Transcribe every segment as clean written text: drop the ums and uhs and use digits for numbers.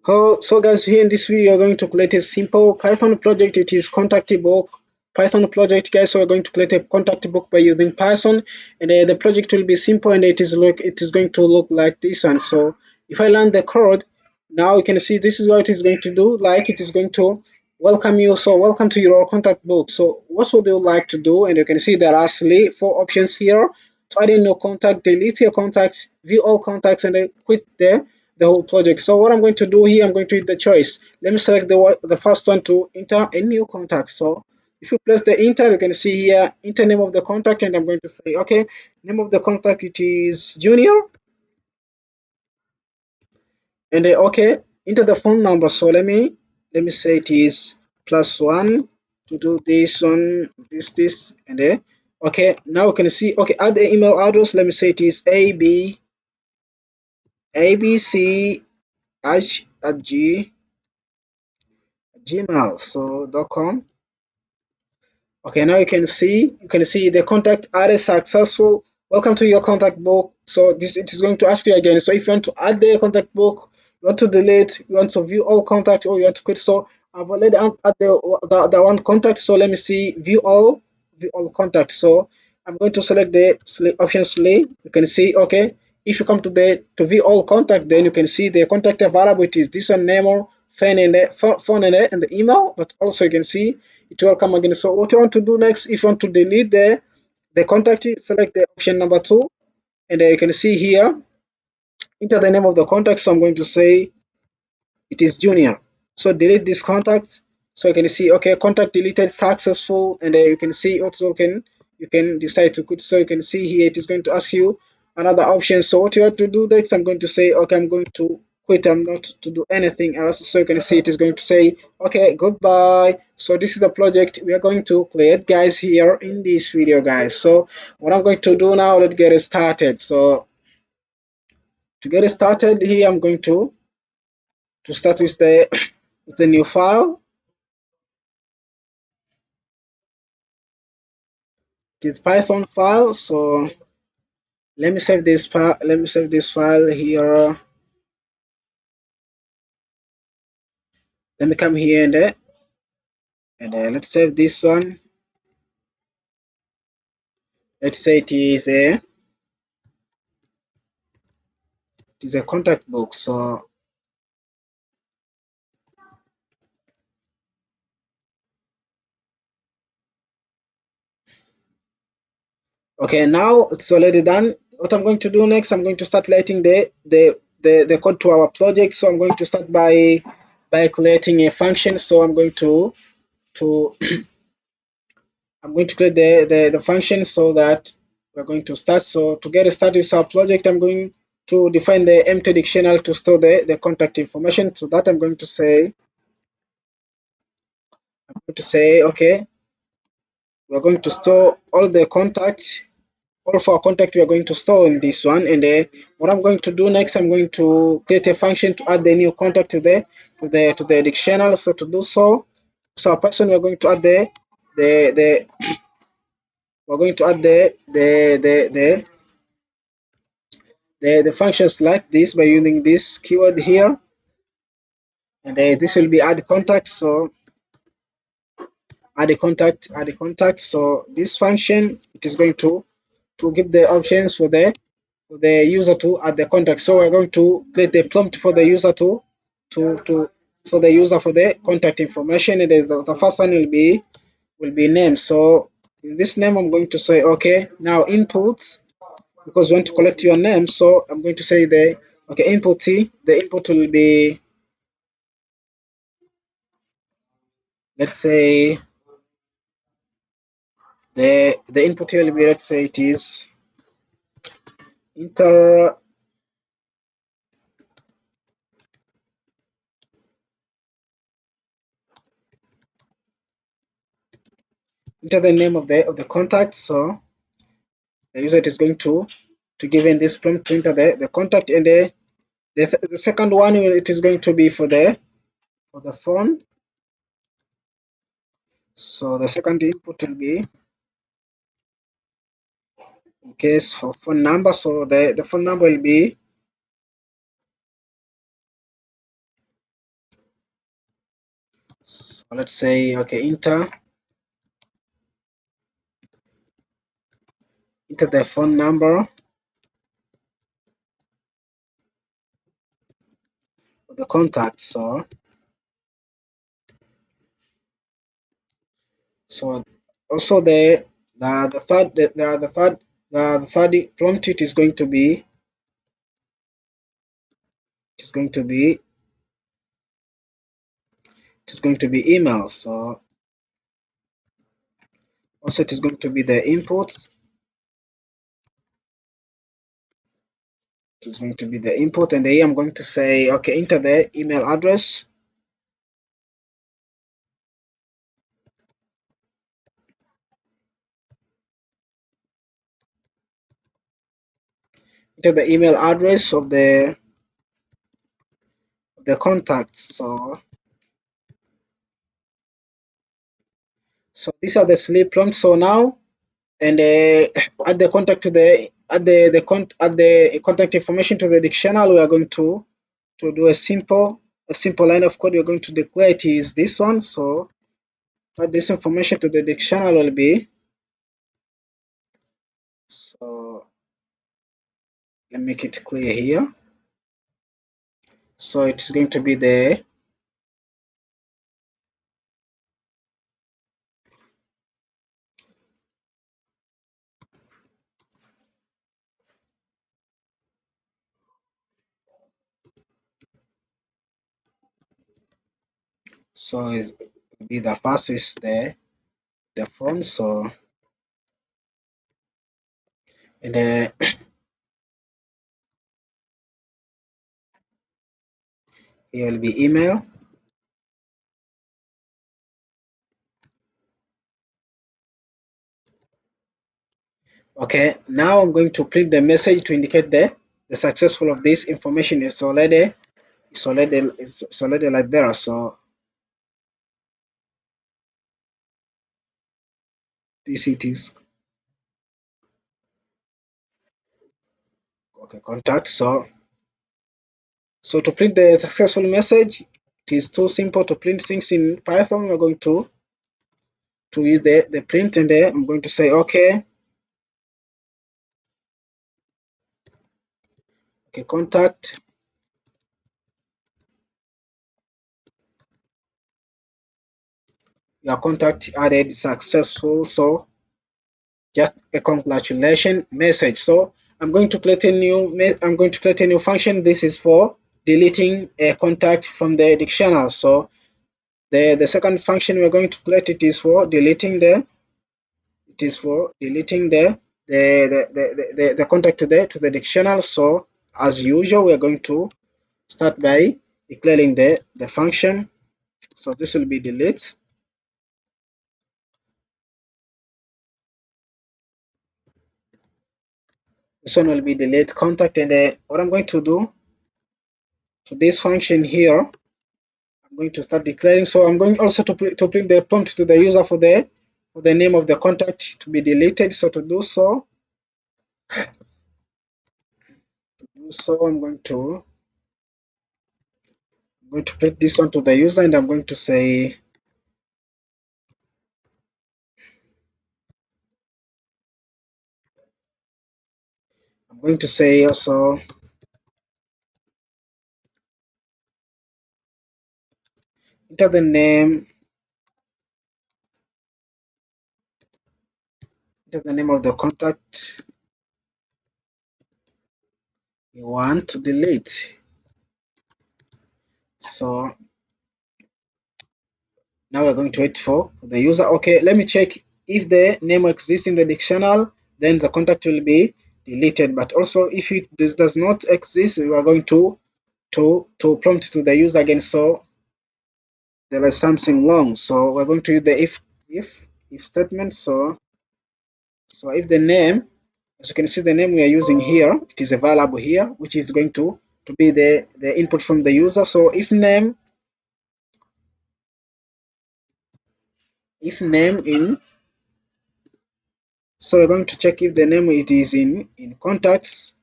So guys, here in this video, you're going to create a simple Python project. It is contact book Python project, guys. So we're going to create a contact book by using Python, and the project will be simple, and it is going to look like this one. So if I run the code, now you can see this is what it is going to do. Like it is going to welcome you. So welcome to your contact book. So what would you like to do? And you can see there are actually four options here: to add in your contact, delete your contacts, view all contacts, and then quit the whole project. So what I'm going to do here, I'm going to hit the choice. Let me select the first one to enter a new contact. So if you press the enter, you can see here enter name of the contact, and I'm going to say okay, name of the contact it is Junior, and then okay, enter the phone number. So let me say it is +1 to do this one, this, and then okay. Now you can see okay, add the email address. Let me say it is abch at gmail .com. Okay, now you can see the contact added successful. Welcome to your contact book. So this it is going to ask you again. So if you want to add the contact book, you want to delete, you want to view all contact, or you want to quit. So I've already add the one contact. So let me see view all contact. So I'm going to select the option select. You can see okay. If you come to the to view all contact, then you can see the contact available. It is this one name or phone and the email, but also you can see it will come again. So what you want to do next, if you want to delete the contact, select the option number 2, and you can see here enter the name of the contact. So I'm going to say it is Junior. So delete this contact. So you can see okay, contact deleted successful, and you can see also you can decide to quit. So you can see here it is going to ask you another option. So what you have to do next, I'm going to say okay, I'm going to quit. I'm not to do anything else. So you can see it is going to say okay, goodbye. So this is the project we are going to create, guys, here in this video, guys. So what I'm going to do now, let's get it started. So to get it started here, I'm going to start with the with the new file. This Python file. So let me save this file. Let me save this file here. Let me come here and let's save this one. Let's say it is a contact book. So okay, now it's already done. What I'm going to do next, I'm going to start writing the code to our project. So I'm going to start by creating a function. So to I'm going to create the function so that we're going to start. So to get started with our project, I'm going to define the empty dictionary to store the contact information. So that I'm going to say okay, we're going to store all of our contact we are going to store in this one. And what I'm going to do next, I'm going to create a function to add the new contact to the dictionary. So to do so our person we're going to add the we're going to add the functions like this by using this keyword here, and this will be add contact. So add a contact. So this function it is going to give the options for the user to add the contact. So we're going to create a prompt for the user to for the user for the contact information. And the first one will be name. So in this name I'm going to say okay, now input, because we want to collect your name. So I'm going to say the okay input t. The input will be, let's say, the input here will be, let's say it is enter the name of the contact. So the user is going to give in this prompt to enter the contact. And the second one it is going to be for the phone. So the second input will be in case for phone number. So the phone number will be let's say, okay, enter the phone number of the contact. So also the third prompt, it is going to be email. So also it is going to be the input. It is going to be the input, and here I'm going to say, okay, enter the email address. Enter the email address of the contact. So these are the sleep prompts. So now, and add the contact to the add the contact information to the dictionary. We are going to do a simple line of code. We're going to declare it is this one. So add this information to the dictionary will be, so let me make it clear here. So it's going to be the, so is be the first is the phone. So and here will be email. Okay, now I'm going to print the message to indicate the successful of this information is already it's already like there. So this it is, okay, contact. So to print the successful message, it is too simple to print things in Python. We're going to use the print, and I'm going to say, okay, contact, your contact added successful. So just a congratulation message. So I'm going to create a new function. This is for deleting a contact from the dictionary. So the second function we're going to create, it is for deleting the contact to the dictionary. So as usual, we're going to start by declaring the function. So this will be delete. This one will be delete contact, and what I'm going to do to this function here, I'm going to start declaring. So I'm going also to print the prompt to the user for the name of the contact to be deleted. So to do so, I'm going to print this one to the user, and I'm going to say, also enter the name of the contact you want to delete. So now we're going to wait for the user. Okay, let me check if the name exists in the dictionary, then the contact will be deleted. But also if this does not exist, we are going to prompt to the user again. So there is something wrong. So we're going to use the if statement. So if the name, as you can see, the name we are using here, it is a variable here, which is going to be the input from the user. So if name in, so we're going to check if the name it is in contacts,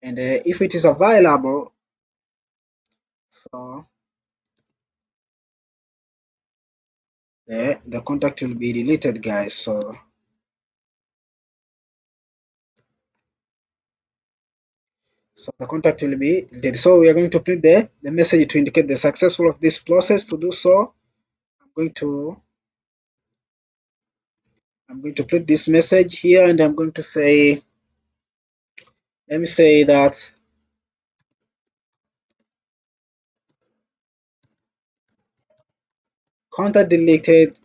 and if it is available. So the contact will be deleted, guys. So the contact will be deleted. So we are going to print the message to indicate the successful of this process. To do so, I'm going to print this message here, and I'm going to say, let me say that contact deleted,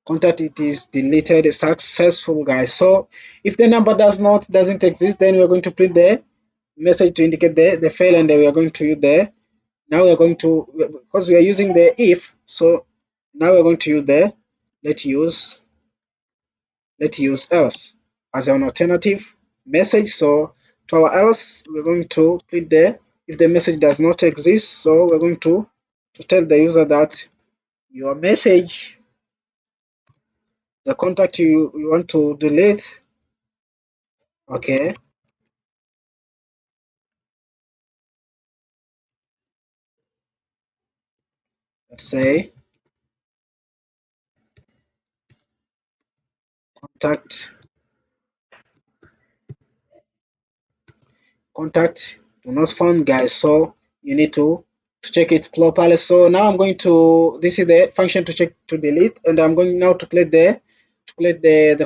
contact it is deleted successful, guys. So if the number doesn't exist, then we are going to print the message to indicate the fail, and we are going to use the, now we are going to, because we are using the if, so now we're going to use the let's use else as an alternative message. So to our else, we're going to print the, if the message does not exist, so we're going to tell the user that your message, the contact you want to delete, okay, let's say contact do not found, guys. So you need to check it properly. So now I'm going to, this is the function to check to delete, and I'm going now to create the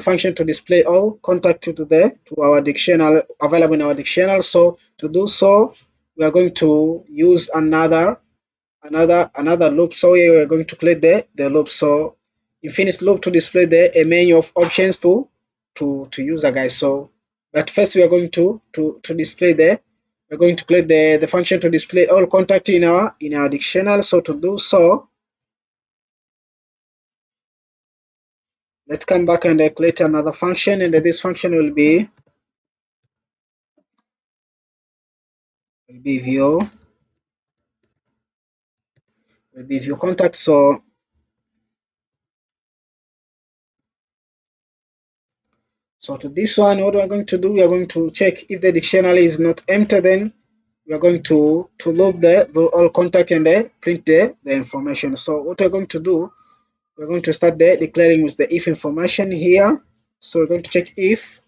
function to display all contact to our dictionary, available in our dictionary. So to do so, we are going to use another loop. So here we're going to create the loop. So infinite loop to display a menu of options to user, guys. So but first we are going to display we're going to create the function to display all contact in our dictionary. So to do so, let's come back and create another function, and this function will be view contact. So to this one, what we're going to do, we are going to check if the dictionary is not empty, then we are going to load the all contact and print the information. So what we're going to do, we're going to start declaring with the if information here. So we're going to check if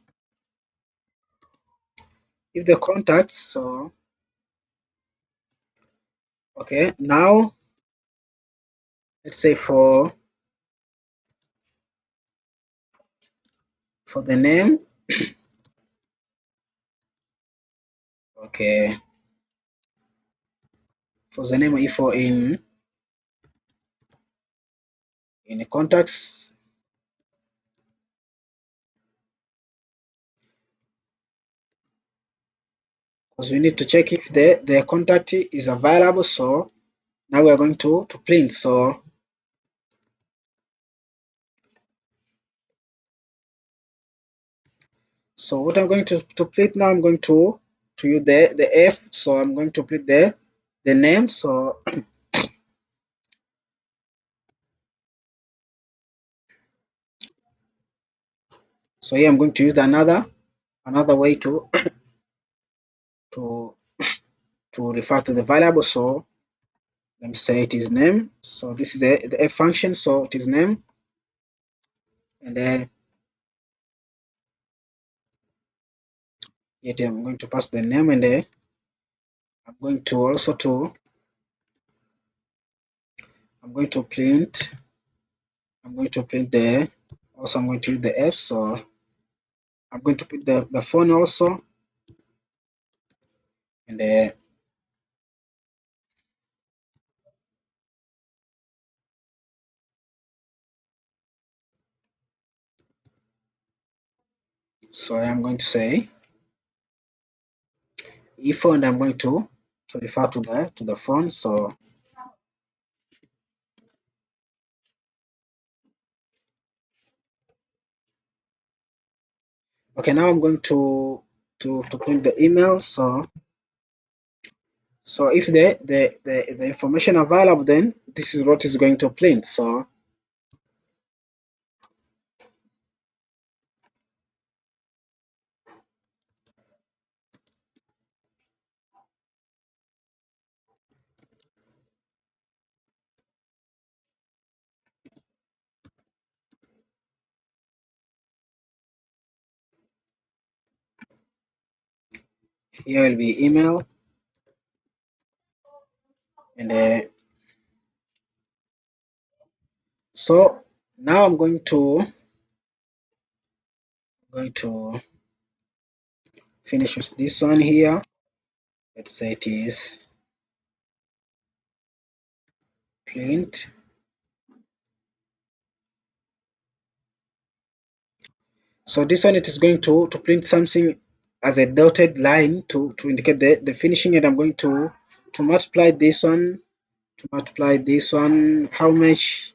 the contacts. So okay, now let's say for the name, okay, for the name, if for in contacts, because we need to check if the contact is available. So now we are going to print. So what I'm going to print now, I'm going to use the F. So I'm going to print the name. So here I'm going to use another way to to refer to the variable. So let me say it is name. So this is the F function. So it is name, and then yet I'm going to pass the name, and then I'm going to also I'm going to print the, also I'm going to use the F. So I'm going to put the phone also, and so I'm going to say if, and I'm going to refer to the phone. So okay, now I'm going to print the email. So if the information available, then this is what is going to print. So here will be email, and so now I'm going to finish with this one here. Let's say it is print. So this one, it is going to print something as a dotted line to indicate the finishing, and I'm going to multiply this one, how much?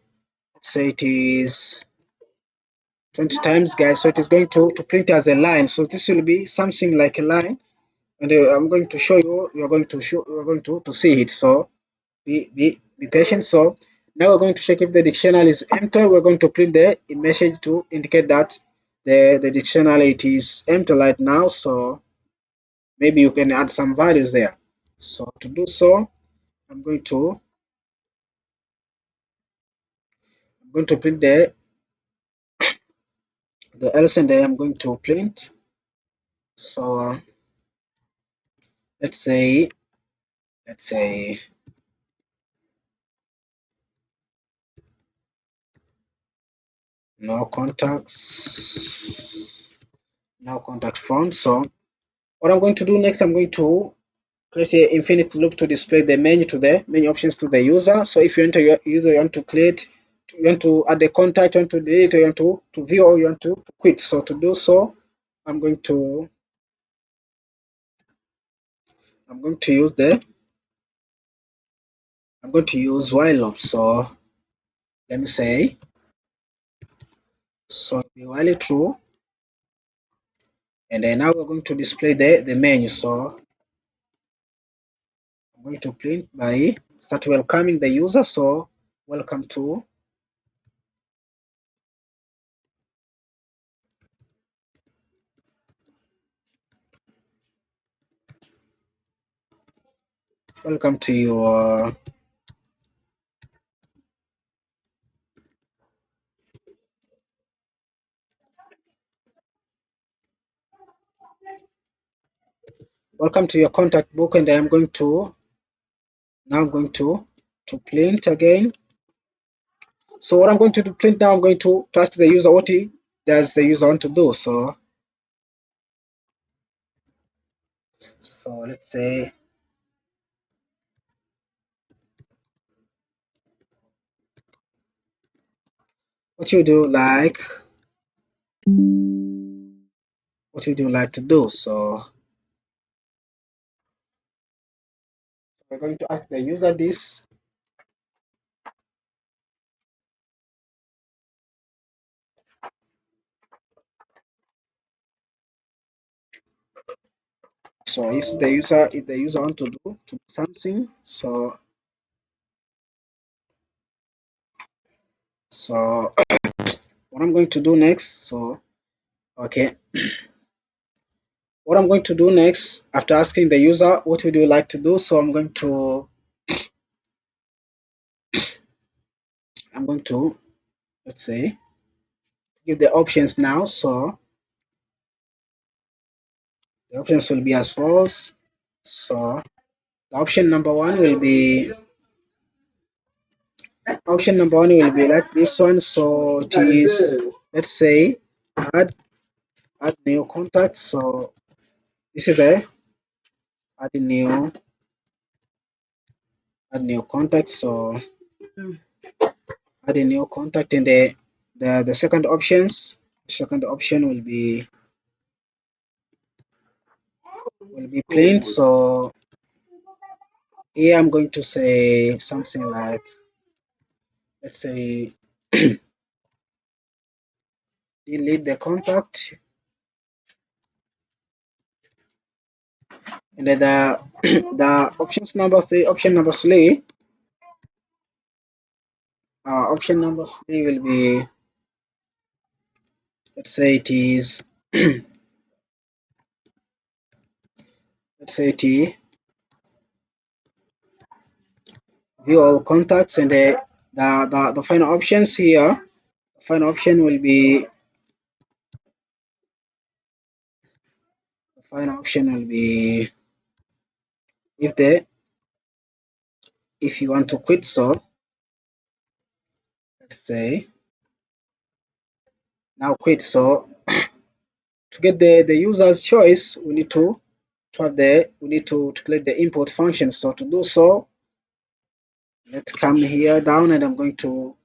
So it is 20 times, guys. So it is going to print as a line. So this will be something like a line, and I'm going to show you. You're going to see it. So be patient. So now we're going to check if the dictionary is empty. We're going to print the message to indicate that the dictionary, it is empty right now. So maybe you can add some values there. So to do so, I'm going to print the else, and I'm going to print. So let's say no contacts, no contact phone. So what I'm going to do next, I'm going to create an infinite loop to display the menu options to the user. So if you enter your user, you want to create, you want to add the contact, you want to delete, you want to view, or you want to quit. So to do so, I'm going to use while loop. So let me say, so while true, and then now we're going to display the menu. So I'm going to print by start welcoming the user. So welcome to your contact book, and I'm going to print again. So what I'm going to do, print now, I'm going to ask the user what does the user want to do. So let's say, what you do like to do. So we're going to ask the user this. So if the user want to do something, so what I'm going to do next. So okay, what I'm going to do next after asking the user what would you like to do, so I'm going to let's say give the options now. So the options will be as follows. So the option number one will be like this one. So it is, let's say, add new contact. So this is the add new contact. So add a new contact, and the second option will be print. So here I'm going to say something like, let's say, delete the contact, and then the the option number three will be, let's say it is let's say it is view all contacts, and the final options here, the final option will be if the if you want to quit, so let's say now quit. So to get the user's choice, we need to have the we need to create the import function. So to do so, let's come here down, and I'm going to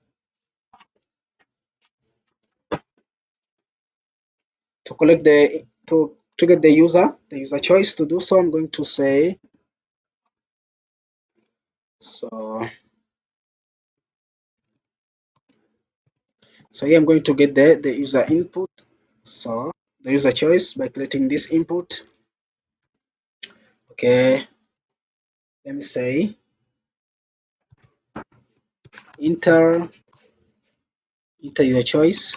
collect to get the user choice. To do so, I'm going to say, so here I'm going to get the user input, so the user choice by creating this input. Okay, let me say enter your choice,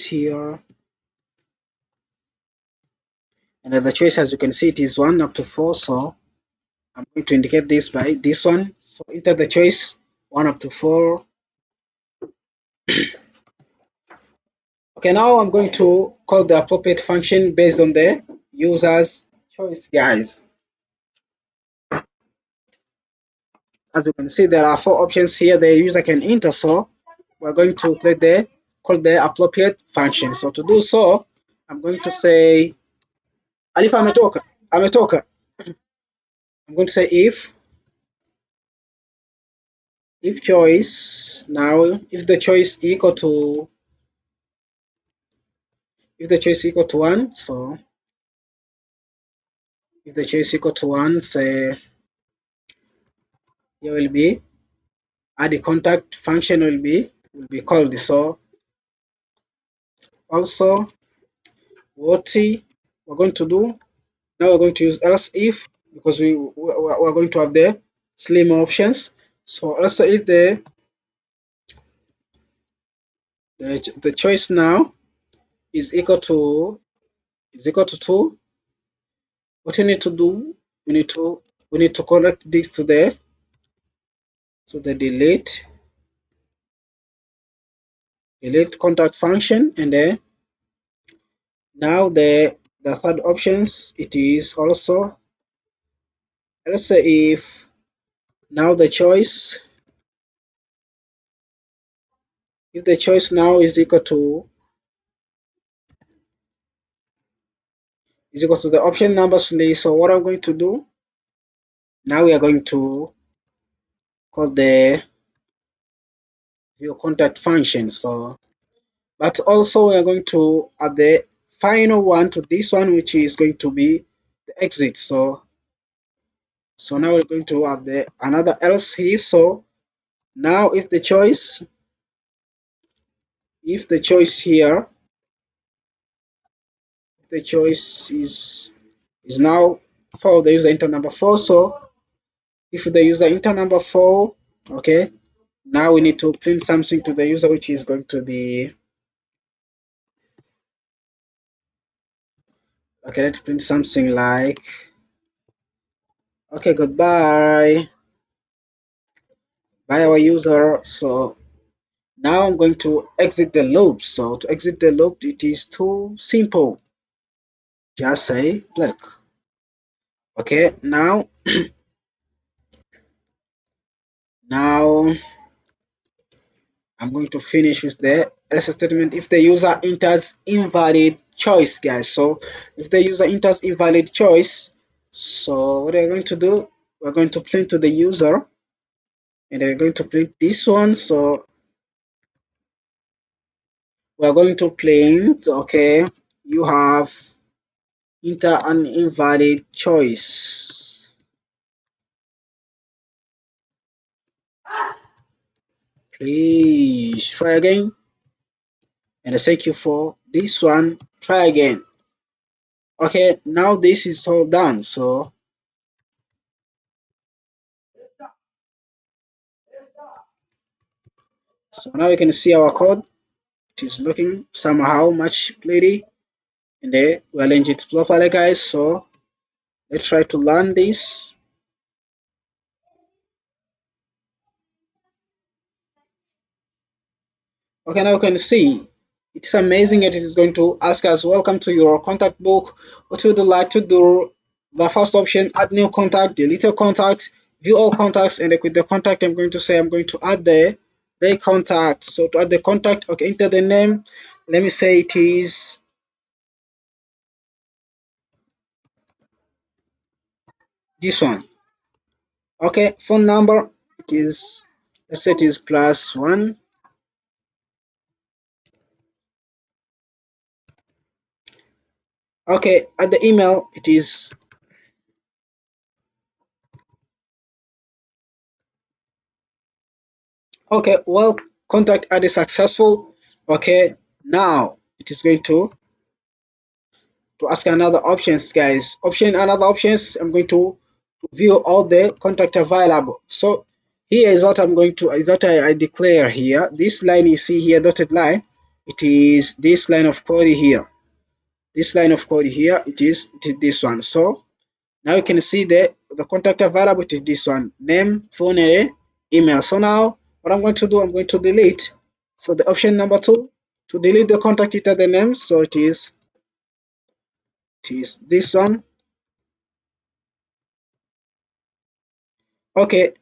here, and the choice, as you can see, it is 1 up to 4. So I'm going to indicate this by this one. So enter the choice 1 up to 4. Okay, now I'm going to call the appropriate function based on the user's choice, guys. As you can see, there are 4 options here the user can enter. So we're going to call the appropriate function. So to do so, I'm going to say Alifa ametoka. I'm going to say if choice, now if the choice equal to 1, so if the choice equal to 1, say here will be add the contact function will be called. So also what we're going to do now, we're going to use else if, because we're going to have the slim options. So else if the choice now is equal to 2, what you need to do, we need to connect this to the delete contact function, and then now the third options, it is also, let's say if now the choice, if the choice now is equal to the option numbers list. So what I'm going to do now, we are going to call the view contact function. So but also we are going to add the final one to this one, which is going to be the exit. So now we're going to have the another else if. So now if the choice here, if the choice is now for the user enter number 4. So if the user enter number 4, okay, now we need to print something to the user, which is going to be, okay, let's print something like, okay, goodbye by our user. So now I'm going to exit the loop. So to exit the loop, it is too simple. Just say black. Okay, now now I'm going to finish with the else statement if the user enters invalid choice, guys. So if the user enters invalid choice, so what are we going to do? We're going to print to the user, and we're going to print this one. So we're going to print, okay, you have enter an invalid choice. Please try again, and thank you for this one. Try again. Okay, now this is all done. So now you can see our code. It is looking somehow much pretty, and we arrange it properly, guys. So let's try to learn this. Okay, now you can see It's amazing that it is going to ask us welcome to your contact book. What would you like to do? The first option, add new contact, delete a contact, view all contacts, and with the contact I'm going to say I'm going to add the contact. So to add the contact, okay, enter the name. Let me say it is this one. Okay, phone number, it is, let's say it is +1. Okay, at the email it is, okay, well, contact added successful. Okay, now it is going to ask another options, guys. Another options, I'm going to view all the contact available. So here is what I'm going to, is what I declare here. This line you see here, dotted line, it is this line of code here. This line of code here, it is this one. So now you can see the contact available, it is this one, name, phone, and email. So now what I'm going to do, I'm going to delete. So the option number 2, to delete the contact, enter the name. So it is this one. Okay,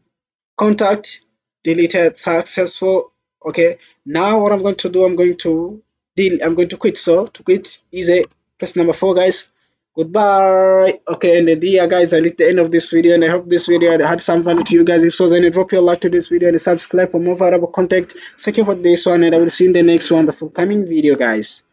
contact deleted successful. Okay, now what I'm going to do, I'm going to quit. So to quit is a press number 4, guys. Goodbye. Okay, and yeah, guys, I reached the end of this video, and I hope this video had some value to you guys. If so, then drop your like to this video and subscribe for more valuable content. Thank you for this one, and I will see you in the next one, the coming video, guys.